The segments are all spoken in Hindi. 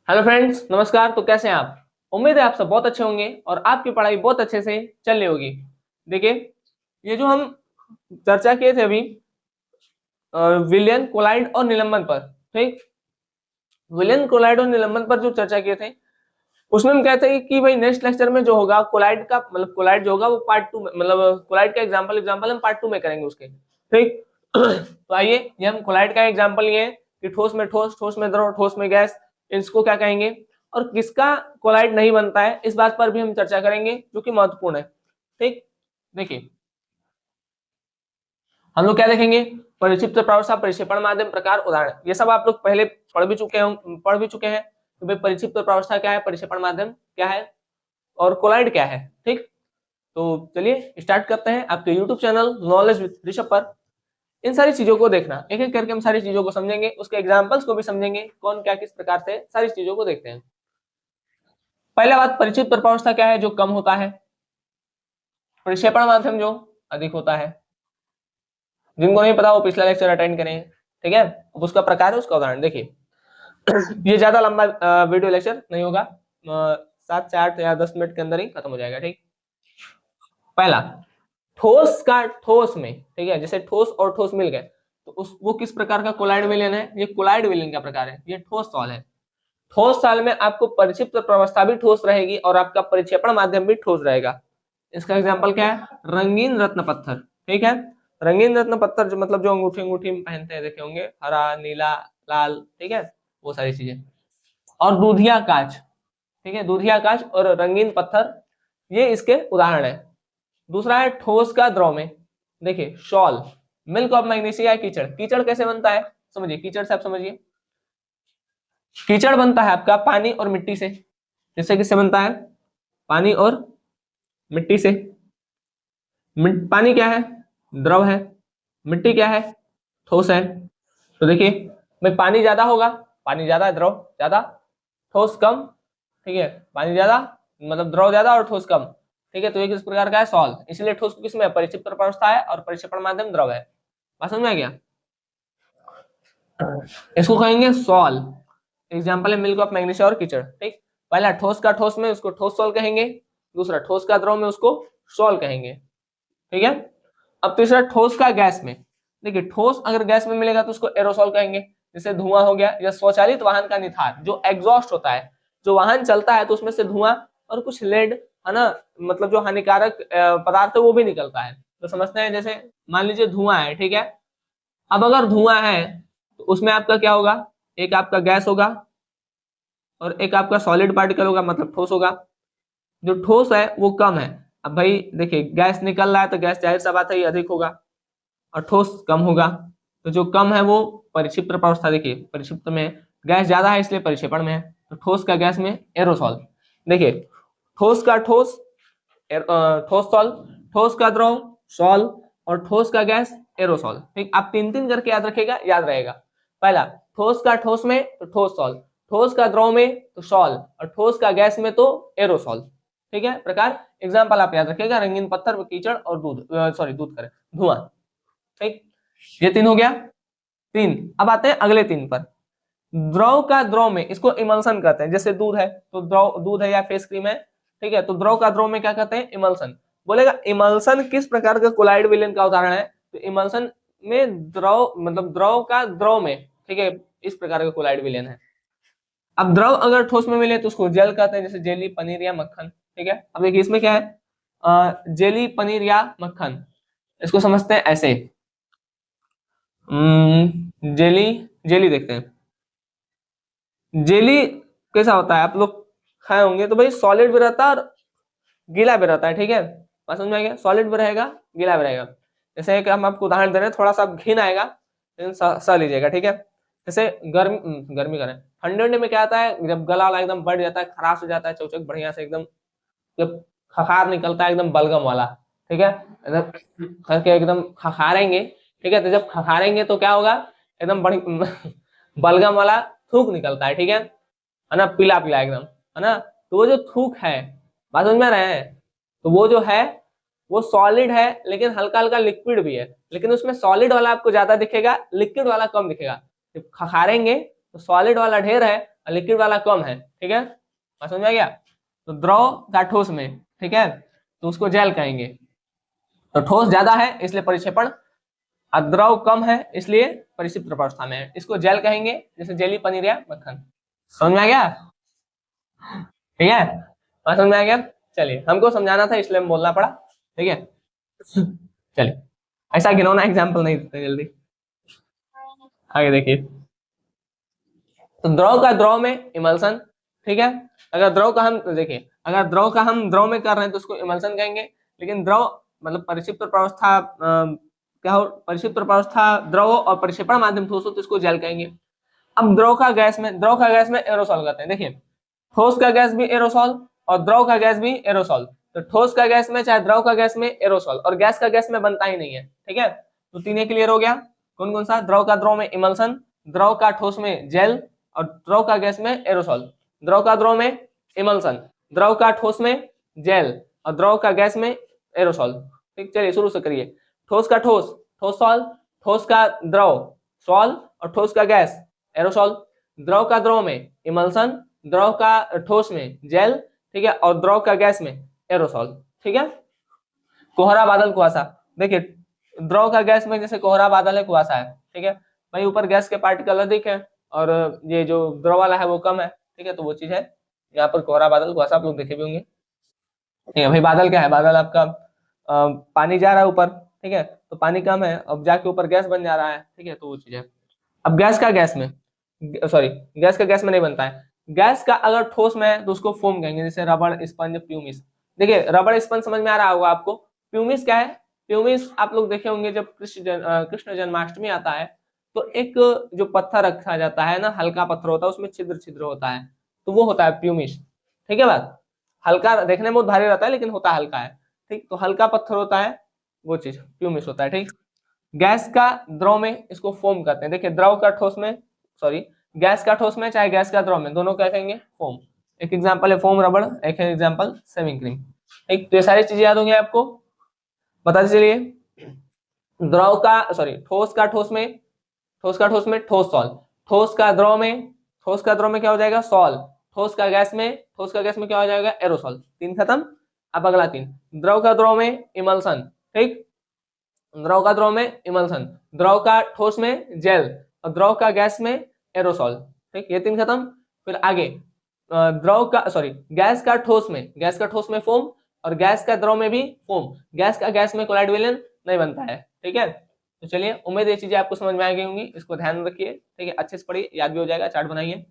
हेलो फ्रेंड्स, नमस्कार। तो कैसे हैं आप? उम्मीद है आप सब बहुत अच्छे होंगे और आपकी पढ़ाई बहुत अच्छे से चल रही होगी। देखिए, ये जो हम चर्चा किए थे अभी विलियन कोलाइड और निलंबन पर। ठीक, विलियन कोलाइड और निलंबन पर जो चर्चा किए थे उसमें हम कहते हैं कि भाई नेक्स्ट लेक्चर में जो होगा कोलाइड का मतलब कोलाइड जो होगा वो पार्ट टू में, मतलब कोलाइड का एग्जांपल हम पार्ट टू में करेंगे उसके। ठीक तो आइए, ये हम कोलाइड का एग्जांपल लिए कि ठोस में ठोस, ठोस में द्रव, ठोस में गैस, इसको क्या कहेंगे और किसका कोलाइड नहीं बनता है, इस बात पर भी हम चर्चा करेंगे जो कि महत्वपूर्ण है। ठीक, देखिए हम लोग क्या देखेंगे, परिक्षिप्त प्रावस्था, परिक्षेपण माध्यम, प्रकार, उदाहरण। ये सब आप लोग पहले पढ़ भी चुके हैं कि भाई परिक्षिप्त प्रावस्था क्या है, परिक्षेपण माध्यम क्या है और कोलाइड क्या है। ठीक, तो चलिए स्टार्ट करते हैं। आपके YouTube channel knowledge with Rishabh पर इन सारी चीजों को देखना, एक एक करके हम सारी चीजों को समझेंगे, उसके एग्जांपल्स को भी समझेंगे, कौन क्या किस प्रकार से सारी चीजों को देखते हैं। पहला बात, परिचित प्रभावस्था क्या है, जो कम होता है। प्रक्षेपण माध्यम जो अधिक होता है। जिनको नहीं पता वो पिछला लेक्चर अटेंड करें। ठीक है, अब उसका प्रकार है, उसका उदाहरण देखिए। ये ज्यादा लंबा वीडियो लेक्चर नहीं होगा, 7 से 8 या 10 मिनट के अंदर ही खत्म हो जाएगा। ठीक, पहला, ठोस का ठोस में, ठीक है, जैसे ठोस और ठोस मिल गए तो उस वो किस प्रकार का कोलाइड विलयन है, ये कोलाइड विलयन का प्रकार है। ये ठोस सॉल है। ठोस साल में आपको परिक्षिप्त प्रवस्था भी ठोस रहेगी और आपका परिक्षेपण माध्यम भी ठोस रहेगा। इसका एग्जांपल क्या है, रंगीन रत्न पत्थर। ठीक है, रंगीन रत्न पत्थर जो मतलब जो अंगूठी अंगूठी में पहनते हैं, देखे होंगे, हरा, नीला, लाल, ठीक है, वो सारी चीजें। और दूधिया कांच, ठीक है, दूधिया कांच और रंगीन पत्थर, ये इसके उदाहरण है। दूसरा है ठोस का द्रव में, देखिए शॉल, मिल्क ऑफ मैग्नीशिया, कीचड़। कीचड़ कैसे बनता है समझिए, कीचड़ से आप समझिए। कीचड़ बनता है आपका पानी और मिट्टी से। जैसे किससे बनता है, पानी और मिट्टी से। पानी क्या है, द्रव है। मिट्टी क्या है, ठोस है। तो देखिए भाई, पानी ज्यादा होगा, पानी ज्यादा, द्रव ज्यादा, ठोस कम। ठीक है, पानी ज्यादा मतलब द्रव ज्यादा और ठोस कम। ठीक है, तो ये किस प्रकार का है, सॉल। इसलिए ठोस को किसमें, परिक्षिप्त प्रवस्था है और परिक्षेपण माध्यम द्रव है। बात समझ में आ गया? इसको कहेंगे सॉल। एग्जाम्पल है मिल्क ऑफ मैग्नीशिया और कीचड़। ठीक, पहला ठोस का ठोस में, उसको ठोस सॉल कहेंगे। दूसरा ठोस का द्रव में, उसको सॉल कहेंगे। ठीक है, अब तीसरा ठोस का गैस में। देखिए ठोस अगर गैस में मिलेगा तो उसको एरोसॉल कहेंगे। जैसे धुआं हो गया, या स्वचालित वाहन का निथार, जो एग्जॉस्ट होता है, जो वाहन चलता है तो उसमें से धुआं और कुछ लेड, है ना, मतलब जो हानिकारक पदार्थ है वो भी निकलता है। तो समझते हैं, जैसे मान लीजिए धुआं है, ठीक है। अब अगर धुआं है तो उसमें आपका क्या होगा, एक आपका गैस होगा और एक आपका सॉलिड पार्टिकल होगा, मतलब ठोस होगा। जो ठोस है वो कम है। अब भाई देखिए, गैस निकल रहा है तो गैस जाहिर सा बात है ये अधिक होगा और ठोस कम होगा। तो जो कम है वो परिक्षिप्त प्रावस्था। देखिए परिक्षिप्त में गैस ज्यादा है इसलिए परिक्षेपण में है। तो ठोस का गैस में एरोसॉल। देखिए ठोस का ठोस, ठोस सॉल, ठोस का द्रव सॉल और ठोस का गैस एरोसॉल। ठीक, आप तीन तीन करके याद रखेगा, याद रहेगा। पहला, ठोस का ठोस में तो ठोस सॉल, ठोस का द्रव में तो सॉल और ठोस का गैस में तो एरोसॉल। ठीक है, प्रकार एग्जाम्पल आप याद रखेगा, रंगीन पत्थर, कीचड़ और दूध, सॉरी दूध करे, धुआं। ठीक, ये तीन हो गया। तीन, अब आते हैं अगले तीन पर। द्रव का द्रव में, इसको इमल्सन कहते हैं। जैसे दूध है तो द्रव, दूध है या फेस क्रीम है, ठीक है, तो द्रव का द्रव में क्या कहते हैं, इमल्सन। बोलेगा इमल्सन किस प्रकार का कोलाइड विलयन का उदाहरण है, तो इमल्सन में द्रव मतलब द्रव का द्रव में, ठीक है, इस प्रकार का कोलाइड विलयन है। अब द्रव अगर ठोस में मिले तो उसको जेल कहते हैं, जैसे जेली, पनीर या मक्खन। ठीक है, अब देखिए इसमें क्या है, जेली, पनीर या मक्खन। इसको समझते हैं ऐसे, जेली, जेली देखते हैं। जेली कैसा होता है, आप लोग खाए होंगे, तो भाई सॉलिड भी रहता है और गीला भी रहता है। ठीक है, बात समझ में आ गया, सॉलिड भी रहेगा, गीला भी रहेगा। जैसे कि हम आपको उदाहरण दे रहे हैं, थोड़ा सा घिन आएगा लेकिन सह लीजिएगा। ठीक है, जैसे गर्मी करें, ठंडे ठंडे में क्या आता है, जब गला वाला एकदम बढ़ जाता है, खराश हो जाता है, चौचक बढ़िया से एकदम, जब खखार निकलता है एकदम बलगम वाला। ठीक है, एकदम करके एकदम खखारेंगे। ठीक है, तो जब खखारेंगे तो क्या होगा, एकदम बड़ी बलगम वाला थूक निकलता है। ठीक है ना, पीला पीला एकदम, है ना। तो वो जो थूक है, बात समझ में रहे हैं, तो वो जो है वो सॉलिड है लेकिन हल्का हल्का लिक्विड भी है। लेकिन उसमें सॉलिड वाला आपको ज्यादा दिखेगा, लिक्विड वाला कम दिखेगा। जब खखारेंगे तो सॉलिड वाला ढेर है लिक्विड वाला कम है, ठीक है, बात समझ में आ गया। तो द्रव का ठोस में, ठीक है, तो उसको जेल कहेंगे। तो ठोस ज्यादा है इसलिए परिक्षेपण, और द्रव कम है इसलिए परिक्षिप्त प्रावस्था में है, इसको जेल कहेंगे, जैसे जेली, पनीर या मक्खन। समझ में आ गया, ठीक है, बात समझ में आ गया। चलिए, हमको समझाना था इसलिए हम बोलना पड़ा, ठीक है। चलिए, ऐसा घिनौना एग्जाम्पल नहीं देते जल्दी, आगे देखिए। तो द्रव का द्रव में इमल्सन, ठीक है, अगर द्रव का हम देखिए, अगर द्रव का हम द्रव में कर रहे हैं तो उसको इमल्सन कहेंगे, लेकिन द्रव मतलब परिक्षिप्त प्रावस्था क्या हो, परिक्षिप्त प्रावस्था द्रव और परिक्षेपण माध्यम ठोस हो तो इसको जेल कहेंगे। अब द्रव का गैस में, द्रव का गैस में एरोसॉल कहते हैं। देखिए, ठोस का गैस भी एरोसॉल और द्रव का गैस भी एरोसॉल। तो ठोस का गैस में चाहे द्रव का गैस में एरोसॉल, और गैस का गैस में बनता ही नहीं है, ठीक है। तो तीन क्लियर हो गया, कौन कौन सा, द्रव का द्रव में इमल्सन, द्रव का ठोस में जेल, और द्रव का गैस में एरोसॉल। द्रव का द्रव में इमल्सन, द्रव का ठोस में जेल, और द्रव का गैस में एरोसॉल। ठीक, चलिए शुरू से करिए। ठोस का ठोस, ठोस सॉल, ठोस का द्रव सॉल, और ठोस का गैस एरोसॉल। द्रव का द्रव में इमल्सन, द्रव का ठोस में जेल, ठीक है, और द्रव का गैस में एरोसॉल, ठीक है। कोहरा बादल कुहासा, देखिए द्रव का गैस में जैसे कोहरा बादल है, कुहासा है, ठीक है भाई, ऊपर गैस के पार्टिकल अधिक है और ये जो द्रव वाला है वो कम है, ठीक है, तो वो चीज है यहाँ पर कोहरा बादल कुहासा, आप लोग देखे भी होंगे, ठीक है भाई। बादल क्या है, बादल आपका पानी जा रहा है ऊपर, ठीक है, तो पानी कम है, अब जाके ऊपर गैस बन जा रहा है, ठीक है, तो वो चीज है। अब गैस का गैस में, सॉरी, गैस का गैस में नहीं बनता है, गैस का अगर ठोस में है तो उसको फोम कहेंगे, जैसे रबड़, स्पंज, प्यूमिस। देखिए रबड़ स्पंज समझ में आ रहा होगा आपको, प्यूमिस क्या है, प्यूमिस आप लोग देखे होंगे जब कृष्ण जन्माष्टमी आता है तो एक जो पत्थर रखा जाता है ना, हल्का पत्थर होता है, उसमें छिद्र छिद्र होता है, तो वो होता है प्यूमिस, ठीक है बात। हल्का देखने में बहुत भारी रहता है लेकिन होता हल्का है, ठीक, तो हल्का पत्थर होता है वो चीज प्यूमिस होता है, ठीक। गैस का द्रव में इसको फोम कहते हैं। देखिए द्रव का ठोस में, सॉरी, गैस का ठोस में चाहे गैस का द्रव में, दोनों क्या कहेंगे, फोम। एक एग्जांपल है फोम रबड़, एक है एग्जांपल सेविंग क्रीम, ठीक। तो ये सारी चीजें याद होंगी आपको, बताते चलिए। द्रव का सॉरी, ठोस का ठोस में, ठोस का ठोस में ठोस सॉल, ठोस का द्रव में, ठोस का द्रव में क्या हो जाएगा, सॉल, ठोस का गैस में, ठोस का गैस में क्या हो जाएगा, एरोसॉल। तीन खत्म। अब अगला तीन, द्रव का द्रव में इमल्सन, ठीक, द्रव का द्रव में इमल्सन, द्रव का ठोस में जेल, और द्रव का गैस में एरोसॉल, ठीक, ये तीन खत्म। फिर आगे द्रव का सॉरी, गैस का ठोस में, गैस का ठोस में फोम, और गैस का द्रव में भी फोम, गैस का गैस में कोलाइड विलयन नहीं बनता है, ठीक है। तो चलिए, उम्मीद ये चीजें आपको समझ में आ गई होंगी, इसको ध्यान रखिए, ठीक है, अच्छे से पढ़िए, याद भी हो जाएगा, चार्ट बनाइए।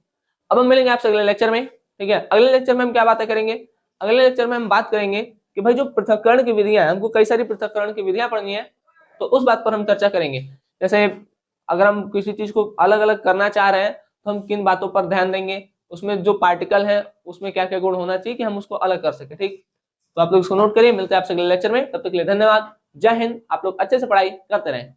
अब हम मिलेंगे आपसे अगले लेक्चर में, ठीक है। अगले लेक्चर में हम क्या बातें करेंगे, अगले लेक्चर में हम बात करेंगे कि भाई जो पृथक्करण की विधियां हैं, हमको कई सारी पृथक्करण की विधियां पढ़नी है, तो उस बात पर हम चर्चा करेंगे। जैसे अगर हम किसी चीज को अलग अलग करना चाह रहे हैं तो हम किन बातों पर ध्यान देंगे, उसमें जो पार्टिकल है उसमें क्या क्या गुण होना चाहिए कि हम उसको अलग कर सके, ठीक। तो आप लोग इसको नोट करिए, मिलते हैं आपसे अगले लेक्चर में, तब तक के लिए धन्यवाद, जय हिंद। आप लोग अच्छे से पढ़ाई करते रहें।